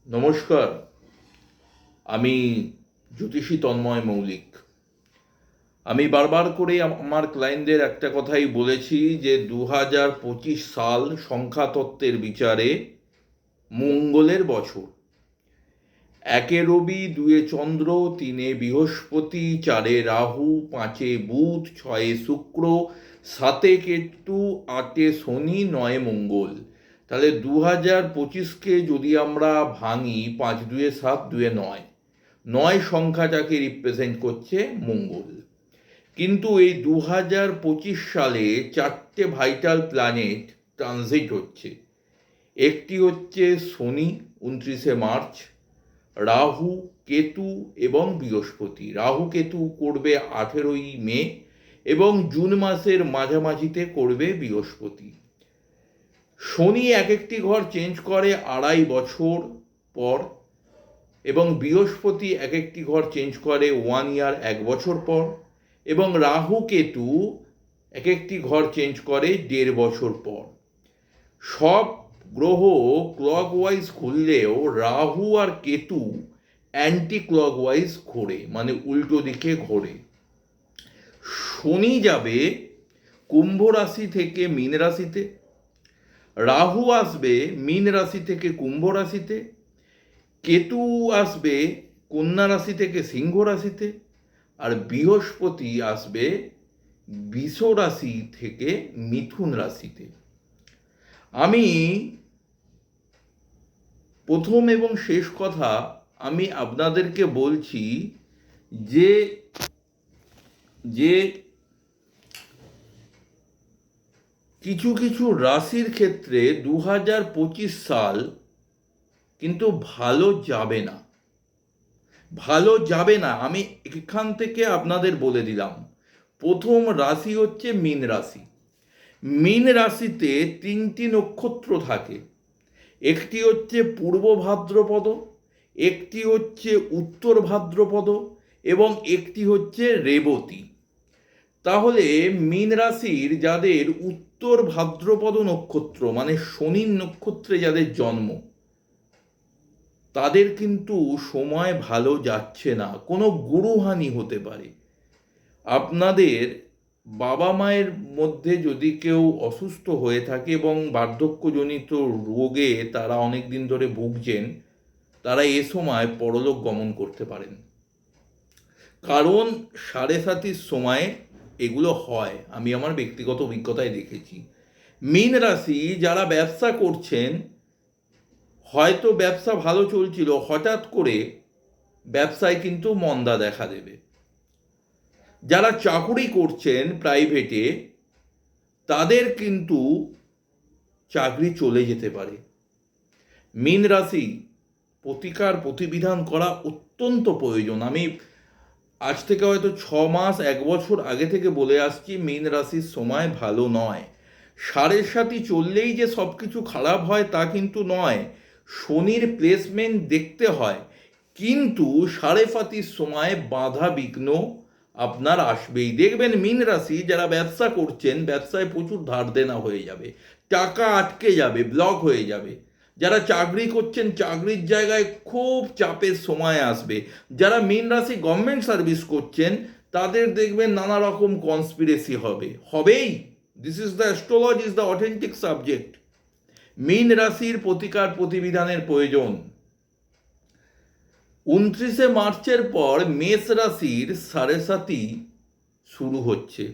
নমস্কার, আমি জ্যোতিষী তন্ময় মৌলিক। আমি বারবার করে আমার ক্লায়েন্টদের একটা কথাই বলেছি যে 2025 সাল সংখ্যাতত্ত্বের বিচারে মঙ্গলের বছর। 1 রবি, 2 চন্দ্র, 3 বৃহস্পতি, 4 রাহু, 5 বুধ, 6 শুক্র, 7 কেতু, 8 শনি, 9 মঙ্গল। তাহলে 2025কে যদি আমরা ভাঙি, 5 2 7 2 9, 9 সংখ্যাটাকে রিপ্রেজেন্ট করছে মঙ্গল। কিন্তু এই 2025 সালে 4টে ভাইটাল প্ল্যানেট ট্রানজিট হচ্ছে। একটি হচ্ছে শনি 29 মার্চ, রাহু, কেতু এবং বৃহস্পতি। রাহু কেতু করবে 18 মে এবং জুন মাসের মাঝামাঝিতে করবে বৃহস্পতি। শনি এক একটি ঘর চেঞ্জ করে 2.5 বছর পর এবং বৃহস্পতি এক একটি ঘর চেঞ্জ করে 1 ইয়ার 1 বছর পর এবং রাহু কেতু এক একটি ঘর চেঞ্জ করে 1.5 বছর পর। সব গ্রহ ক্লকওয়াইজ ঘুরলেও রাহু আর কেতু অ্যান্টি ক্লকওয়াইজ ঘোরে, মানে উল্টো দিকে ঘোরে। শনি যাবে কুম্ভ রাশি থেকে মীন রাশিতে, রাহু আসবে মীন রাশি থেকে কুম্ভ রাশিতে, কেতু আসবে কন্যা রাশি থেকে সিংহ রাশিতে, আর বৃহস্পতি আসবে বৃষ রাশি থেকে মিথুন রাশিতে। আমি প্রথম এবং শেষ কথা আমি আপনাদেরকে বলছি যে যে কিছু কিছু রাশির ক্ষেত্রে 2025 সাল কিন্তু ভালো যাবে না। আমি এখান থেকে আপনাদের বলে দিলাম। প্রথম রাশি হচ্ছে মীন রাশি। মীন রাশিতে 3টি নক্ষত্র থাকে। একটি হচ্ছে পূর্ব ভাদ্রপদ, একটি হচ্ছে উত্তর ভাদ্রপদ এবং একটি হচ্ছে রেবতী। তাহলে মীন রাশির যাদের উত্তর ভাদ্রপদ নক্ষত্র, মানে শনির নক্ষত্রে যাদের জন্ম, তাদের কিন্তু সময় ভালো যাচ্ছে না। কোনো গুরুহানি হতে পারে। আপনাদের বাবা মায়ের মধ্যে যদি কেউ অসুস্থ হয়ে থাকে এবং বার্ধক্যজনিত রোগে তারা অনেক দিন ধরে ভুগছেন, তারা এ সময় পরলোক গমন করতে পারেন। কারণ 7.5 সময়ে এগুলো হয়, আমি আমার ব্যক্তিগত অভিজ্ঞতায় দেখেছি। মীন রাশি যারা ব্যবসা করছেন, হয়তো ব্যবসা ভালো চলছিল, হঠাৎ করে ব্যবসায় কিন্তু মন্দা দেখা দেবে। যারা চাকুরি করছেন প্রাইভেটে, তাদের কিন্তু চাকরি চলে যেতে পারে। মীন রাশি প্রতিকার প্রতিবিধান করা অত্যন্ত প্রয়োজন। আমি আজ থেকে হয়তো 6 মাস 1 বছর আগে থেকে বলে আসছি, মীন রাশির সময় ভালো নয়। 7.5 চললেই যে সব কিছু খারাপ হয় তা কিন্তু নয়। শনির প্লেসমেন্ট দেখতে হয়, কিন্তু 5.5 সময় বাধা বিঘ্ন আপনার আসবেই। দেখবেন মীন রাশি যারা ব্যবসা করছেন, ব্যবসায় প্রচুর ধার দেনা হয়ে যাবে, টাকা আটকে যাবে, ব্লক হয়ে যাবে। যারা চাকরি করছেন, চাকরির জায়গায় খুব চাপের সময় আসবে। যারা মীন রাশি গভর্নমেন্ট সার্ভিস করছেন, তাদের দেখবেন নানা রকম কনস্পিরেসি হবেই। This is the astrology, is the authentic subject. মীন রাশির প্রতিকার প্রতিবিধানের প্রয়োজন। 29 মার্চের পর মেষ রাশির 7.5 শুরু হচ্ছে।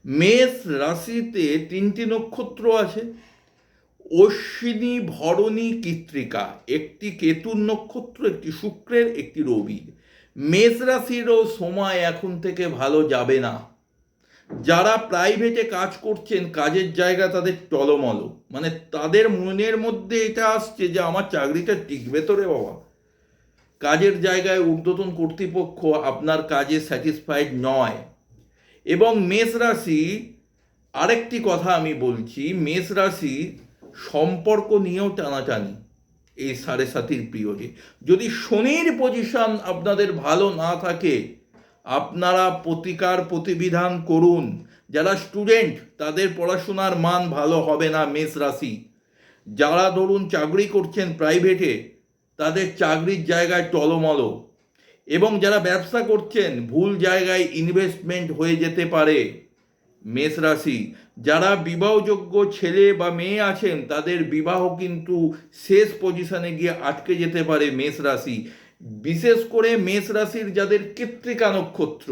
মেষ রাশিতে 3টি নক্ষত্র আছে, অশ্বিনী, ভরণী, কৃত্তিকা। একটি কেতুর নক্ষত্র, একটি শুক্রের, একটি রবির। মেষ রাশিরও সময় এখন থেকে ভালো যাবে না। যারা প্রাইভেটে কাজ করছেন, কাজের জায়গা তাদের টলমল, মানে তাদের মনের মধ্যে এটা আসছে যে আমার চাকরিটা টিকবে তো রে বাবা। কাজের জায়গায় ঊর্ধ্বতন কর্তৃপক্ষ আপনার কাজে স্যাটিসফাইড নয়। এবং মেষ রাশি, আরেকটি কথা আমি বলছি, মেষ রাশি সম্পর্ক নিয়েও টানাটানি এই 7.5 পিরিয়ডে। যদি শনির পজিশন আপনাদের ভালো না থাকে, আপনারা প্রতিকার প্রতিবিধান করুন। যারা স্টুডেন্ট, তাদের পড়াশোনার মান ভালো হবে না মেষ রাশি। যারা ধরুন চাকরি করছেন প্রাইভেটে, তাদের চাকরির জায়গায় টলমলো, এবং যারা ব্যবসা করছেন ভুল জায়গায় ইনভেস্টমেন্ট হয়ে যেতে পারে। মেষ রাশি, যারা বিবাহযোগ্য ছেলে বা মেয়ে আছেন তাদের বিবাহ কিন্তু শেষ পজিশনে গিয়ে আটকে যেতে পারে। মেষ রাশি, বিশেষ করে মেষ রাশির যাদের কৃত্তিকা নক্ষত্র,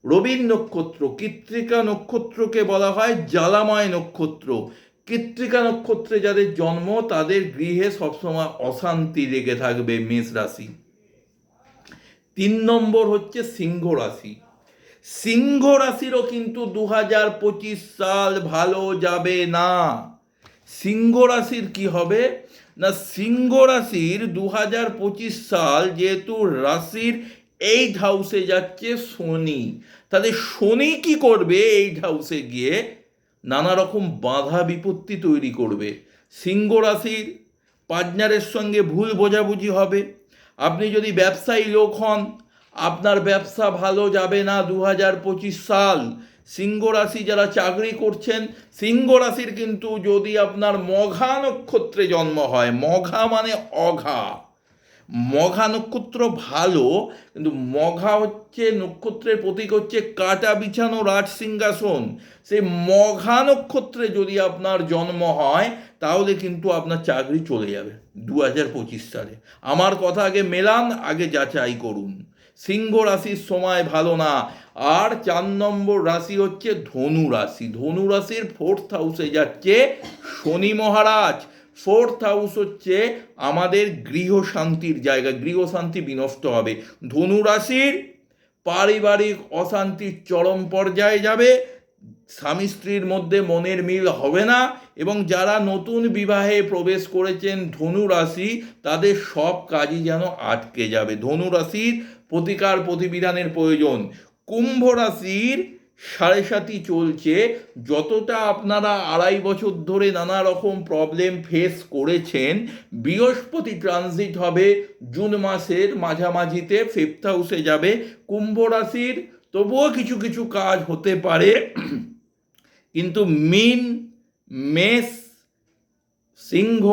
রবির নক্ষত্র, কৃত্তিকা নক্ষত্রকে বলা হয় জ্বালাময় নক্ষত্র। কৃত্তিকা নক্ষত্রে যাদের জন্ম তাদের গৃহে সবসময় অশান্তি লেগে থাকবে। মেষ রাশি। 3 নম্বর হচ্ছে সিংহ রাশি। সিংহ রাশিরও কিন্তু 2025 সাল ভালো যাবে না। সিংহ রাশির কি হবে না, সিংহ রাশির 2025 সাল যেহেতু রাশির 8 হাউসে যাচ্ছে শনি, তাদের শনি কি করবে, 8 হাউসে গিয়ে নানা রকম বাধা বিপত্তি তৈরি করবে। সিংহ রাশির পার্টনারের সঙ্গে ভুল বোঝাবুঝি হবে। আপনি যদি ব্যবসায়ী লোক হন, আপনার ব্যবসা ভালো যাবে না 2025 সাল। সিংহ রাশি যারা চাকরি করছেন, সিংহ রাশির কিন্তু যদি আপনার মঘা নক্ষত্রে জন্ম হয়, মঘা মানে অঘা, মঘা নক্ষত্র ভালো, কিন্তু মঘা হচ্ছে নক্ষত্রের প্রতীক হচ্ছে কাটা বিছানো রাজ সিংহাসন। সেই মঘা নক্ষত্রে যদি আপনার জন্ম হয় তাহলে কিন্তু আপনার চাকরি চলে যাবে 2025 সালে। আমার কথা আগে মেলান, আগে যাচাই করুন। সিংহ রাশির সময় ভালো না। আর 4 নম্বর রাশি হচ্ছে ধনু রাশি। ধনু রাশির 4th হাউসে যাচ্ছে শনি মহারাজ। 4th হাউস হচ্ছে আমাদের গৃহ শান্তির জায়গা, গৃহ শান্তি বিনষ্ট হবে। ধনু রাশির পারিবারিক অশান্তির চরম পর্যায়ে যাবে, স্বামী স্ত্রীর মধ্যে মনের মিল হবে না, এবং যারা নতুন বিবাহে প্রবেশ করেছেন ধনু রাশি তাদের সব কাজই যেন আটকে যাবে। ধনু রাশির প্রতিকার প্রতিবিধানের প্রয়োজন। কুম্ভ রাশির 7.5 চলছে। যতটা আপনারা 2.5 বছর ধরে নানা রকম প্রবলেম ফেস করেছেন, বৃহস্পতি ট্রানজিট হবে জুন মাসের মাঝামাঝিতে, 5th হাউসে যাবে। কুম্ভ রাশির তবুও কিছু কিছু কাজ হতে পারে, কিন্তু মীন, মেষ, সিংহ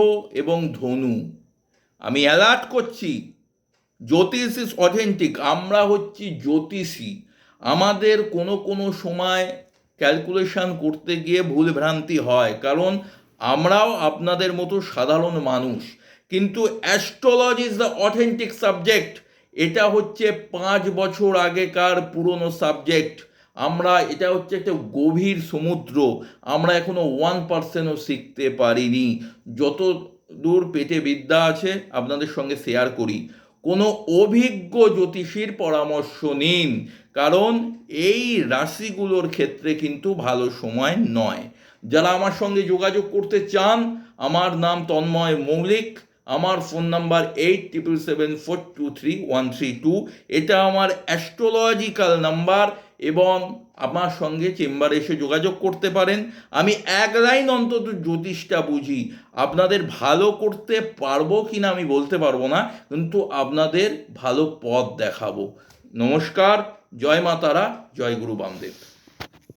এবং ধনু আমি অ্যালার্ট করছি, জ্যোতিষ ইজ অথেন্টিক। আমরা হচ্ছি জ্যোতিষী। আমাদের কোনো কোনো সময় ক্যালকুলেশন করতে গিয়ে ভুল ভ্রান্তি হয়, কারণ আমরাও আপনাদের মতো সাধারণ মানুষ। কিন্তু astrology is the authentic subject. এটা হচ্ছে 5 বছর আগেকার পুরনো সাবজেক্ট। এটা হচ্ছে একটা গভীর সমুদ্র, আমরা এখনো 1%ও শিখতে পারিনি। যত দূর পেটে বিদ্যা আছে আপনাদের সঙ্গে শেয়ার করি। কোনো অভিজ্ঞ জ্যোতিষীর পরামর্শ নিন, কারণ এই রাশিগুলোর ক্ষেত্রে কিন্তু ভালো সময় নয়। যারা আমার সঙ্গে যোগাযোগ করতে চান, আমার নাম তন্ময় মৌলিক, আমার ফোন নাম্বার 8777423132। এটা আমার অ্যাস্ট্রোলজিক্যাল নাম্বার, এবং আমার সঙ্গে চেম্বারে এসে যোগাযোগ করতে পারেন। আমি 1 লাইন অন্তত জ্যোতিষটা বুঝি। আপনাদের ভালো করতে পারবো কি না আমি বলতে পারবো না, কিন্তু আপনাদের ভালো পথ দেখাবো। নমস্কার, জয় মা তারা, জয় গুরু বামদেব।